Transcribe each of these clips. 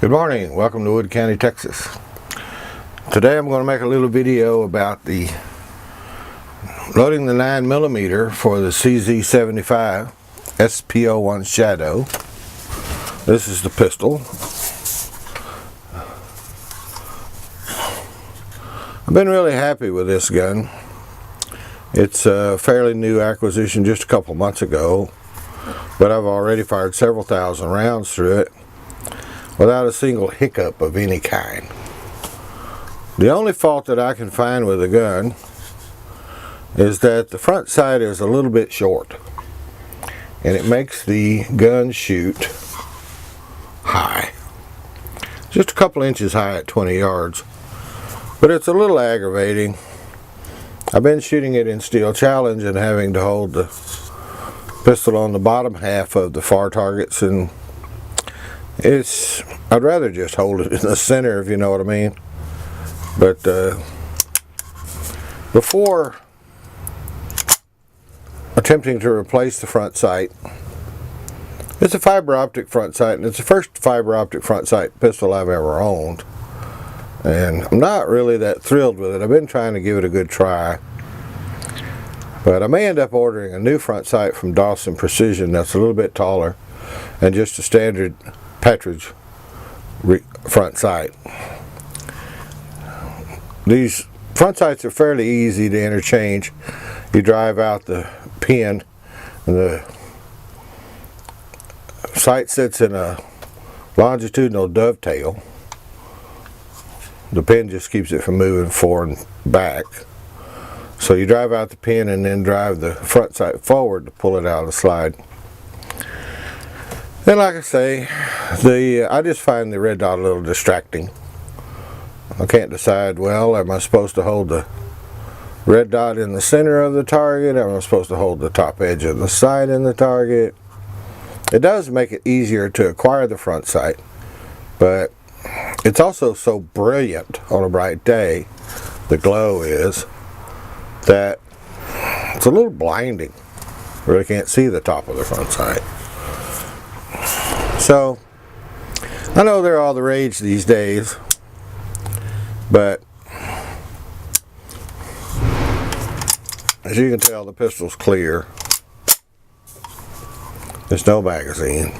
Good morning, welcome to Wood County, Texas. Today I'm going to make a little video about the loading the 9mm for the CZ75 SP01 Shadow. This is the pistol. I've been really happy with this gun. It's a fairly new acquisition, just a couple months ago, but I've already fired several thousand rounds through it without a single hiccup of any kind. The only fault that I can find with the gun is that the front sight is a little bit short, and it makes the gun shoot high. Just a couple inches high at 20 yards, but it's a little aggravating. I've been shooting it in Steel Challenge and having to hold the pistol on the bottom half of the far targets, and I'd rather just hold it in the center, if you know what I mean. But before attempting to replace the front sight, it's a fiber optic front sight, and it's the first fiber optic front sight pistol I've ever owned, and I'm not really that thrilled with it. I've been trying to give it a good try, but I may end up ordering a new front sight from Dawson Precision that's a little bit taller and just a standard Partridge front sight. These front sights are fairly easy to interchange. You drive out the pin, and the sight sits in a longitudinal dovetail. The pin just keeps it from moving forward and back. So you drive out the pin and then drive the front sight forward to pull it out of the slide. And like I say, I just find the red dot a little distracting. I can't decide, well, am I supposed to hold the red dot in the center of the target? Am I supposed to hold the top edge of the sight in the target? It does make it easier to acquire the front sight, but it's also so brilliant on a bright day, the glow is, that it's a little blinding. You really can't see the top of the front sight. So, I know they're all the rage these days, but as you can tell, the pistol's clear. There's no magazine.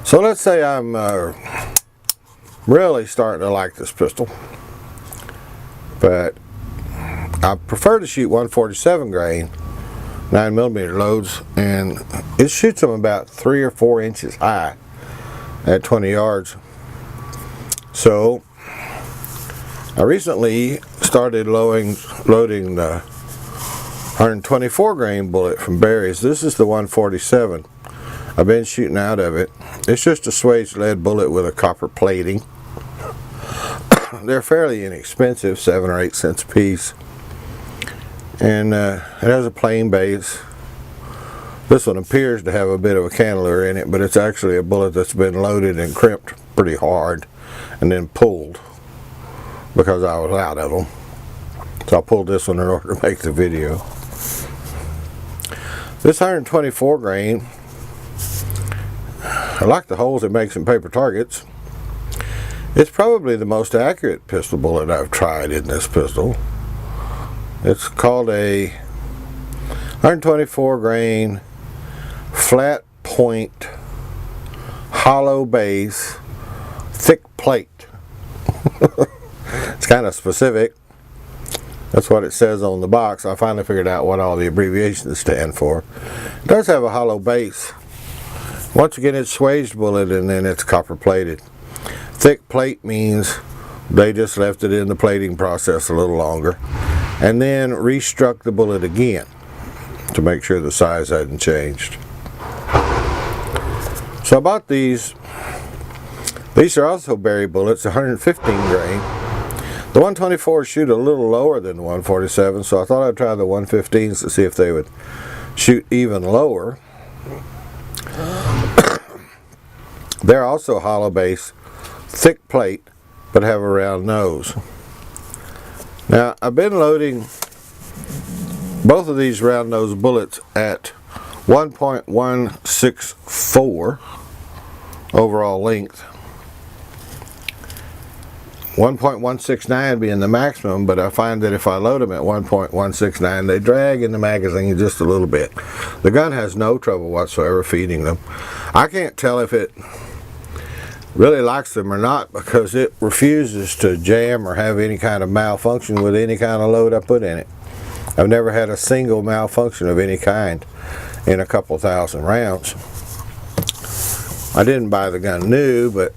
So let's say I'm really starting to like this pistol, but I prefer to shoot 147 grain 9mm loads, and it shoots them about 3 or 4 inches high at 20 yards. So I recently started loading the 124 grain bullet from Barry's. This is the 147. I've been shooting out of it. It's just a swaged lead bullet with a copper plating. They're fairly inexpensive, 7 or 8 cents a piece. And it has a plain base. This one appears to have a bit of a cantilever in it, but it's actually a bullet that's been loaded and crimped pretty hard and then pulled because I was out of them. So I pulled this one in order to make the video. This 124 grain, I like the holes it makes in paper targets. It's probably the most accurate pistol bullet I've tried in this pistol. It's called a 124 grain flat point hollow base thick plate. It's kind of specific. That's what it says on the box. I finally figured out what all the abbreviations stand for. It does have a hollow base. Once again, it's swaged bullet, and then it's copper plated. Thick plate means they just left it in the plating process a little longer and then restruck the bullet again to make sure the size hadn't changed. So I bought these. These are also Barry bullets, 115 grain. The 124s shoot a little lower than the 147, so I thought I'd try the 115s to see if they would shoot even lower. They're also hollow base, thick plate, but have a round nose. Now, I've been loading both of these round nose bullets at 1.164 overall length. 1.169 being the maximum, but I find that if I load them at 1.169, they drag in the magazine just a little bit. The gun has no trouble whatsoever feeding them. I can't tell if it really likes them or not, because it refuses to jam or have any kind of malfunction with any kind of load I put in it. I've never had a single malfunction of any kind in a couple thousand rounds. I didn't buy the gun new, but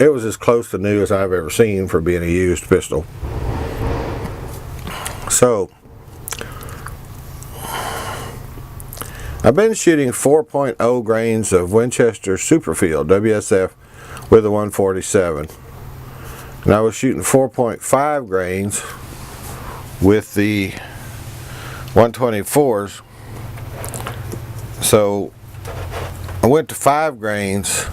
it was as close to new as I've ever seen for being a used pistol. So, I've been shooting 4.0 grains of Winchester Superfield WSF with a 147. And I was shooting 4.5 grains with the 124s. So I went to 5 grains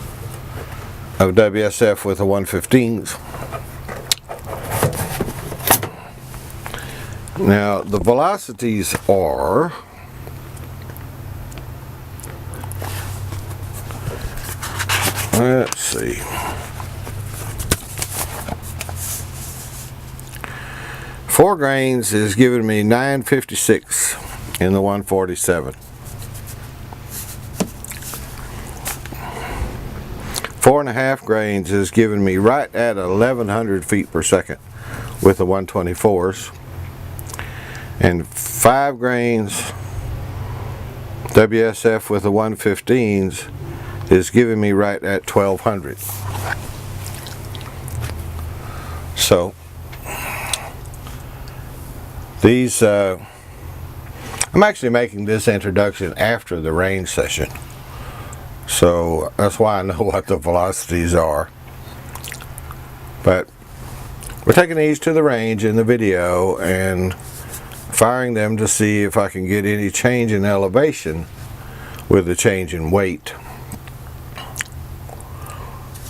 of WSF with the 115s. Now the velocities are let's see. Four grains is giving me 956 in the 147. 4.5 grains is giving me right at 1100 feet per second with the 124s. And 5 grains WSF with the 115s is giving me right at 1200. So these I'm actually making this introduction after the range session, so that's why I know what the velocities are. But we're taking these to the range in the video and firing them to see if I can get any change in elevation with the change in weight.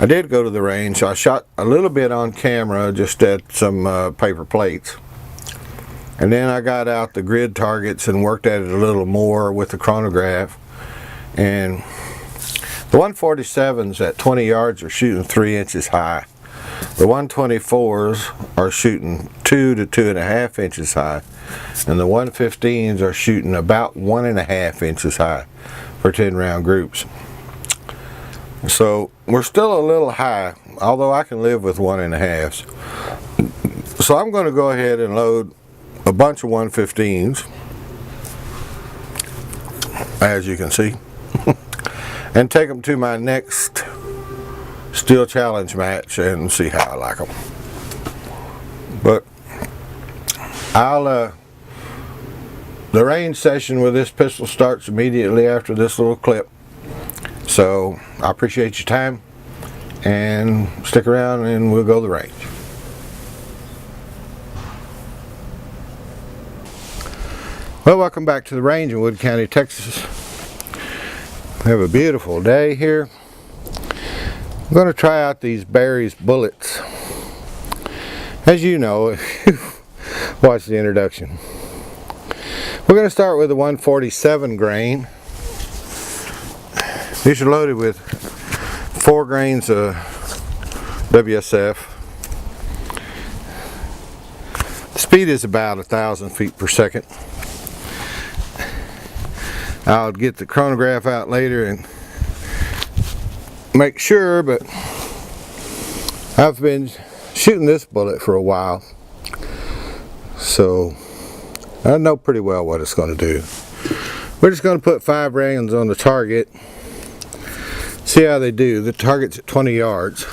I did go to the range. I shot a little bit on camera just at some paper plates, and then I got out the grid targets and worked at it a little more with the chronograph. And the 147s at 20 yards are shooting 3 inches high. The 124s are shooting 2 to 2.5 inches high, and the 115s are shooting about 1.5 inches high for 10 round groups. So we're still a little high, although I can live with 1.5s. So I'm going to go ahead and load a bunch of 115s, as you can see, and take them to my next Steel Challenge match and see how I like them. But the range session with this pistol starts immediately after this little clip. So I appreciate your time, and stick around and we'll go to the range. Well, welcome back to the range in Wood County, Texas. We have a beautiful day here. I'm going to try out these Barry's bullets. As you know, watch the introduction. We're going to start with a 147 grain. These are loaded with 4 grains of WSF. The speed is about 1,000 feet per second. I'll get the chronograph out later and make sure, but I've been shooting this bullet for a while, so I know pretty well what it's going to do. We're just going to put 5 rounds on the target, see how they do. The target's at 20 yards.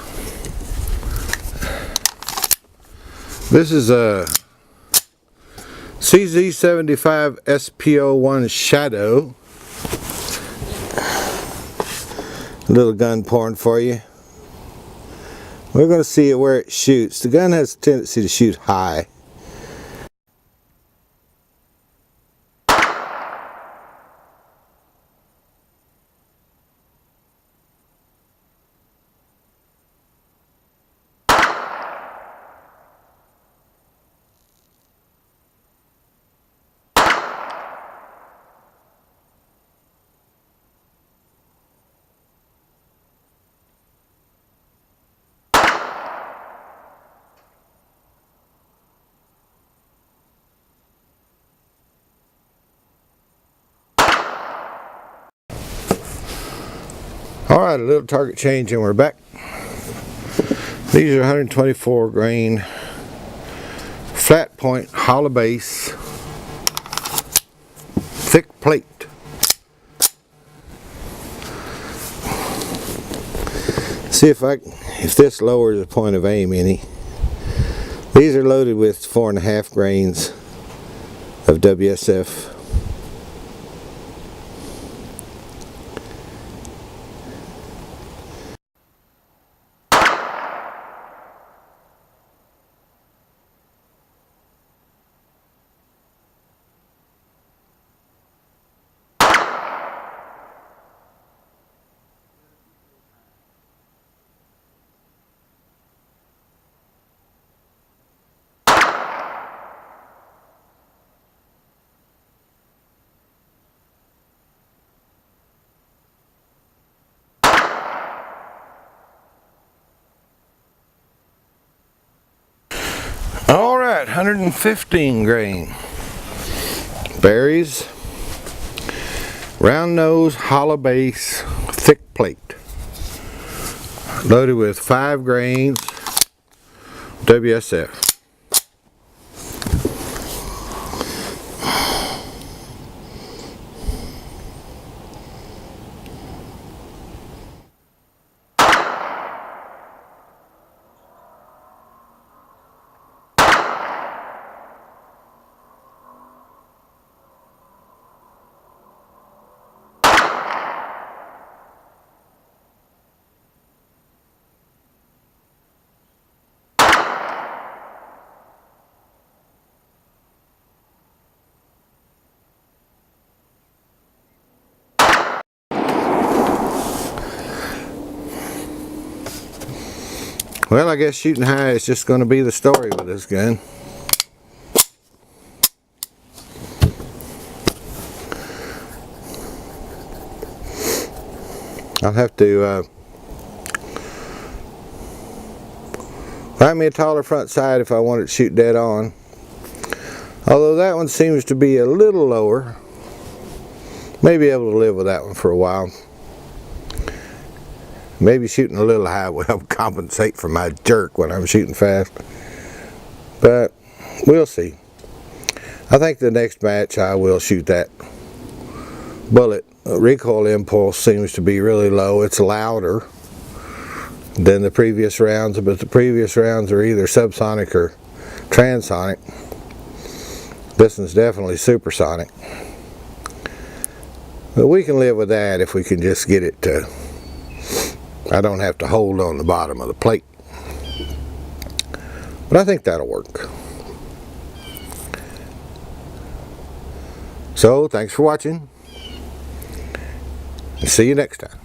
This is a CZ75 SP01 Shadow. A little gun porn for you. We're going to see it where it shoots. The gun has a tendency to shoot high. Alright, a little target change and we're back. These are 124 grain flat point hollow base thick plate. See if this lowers the point of aim any. These are loaded with 4.5 grains of WSF. Alright, 115 grain berries, round nose, hollow base, thick plate, loaded with 5 grains WSF. Well, I guess shooting high is just going to be the story with this gun. I'll have to find me a taller front sight if I want it to shoot dead on. Although that one seems to be a little lower. May be able to live with that one for a while. Maybe shooting a little high will help compensate for my jerk when I'm shooting fast. But we'll see. I think the next match I will shoot that bullet. Recoil impulse seems to be really low. It's louder than the previous rounds, but the previous rounds are either subsonic or transonic. This one's definitely supersonic. But we can live with that if we can just get it to, I don't have to hold on the bottom of the plate. But I think that'll work. So, thanks for watching. See you next time.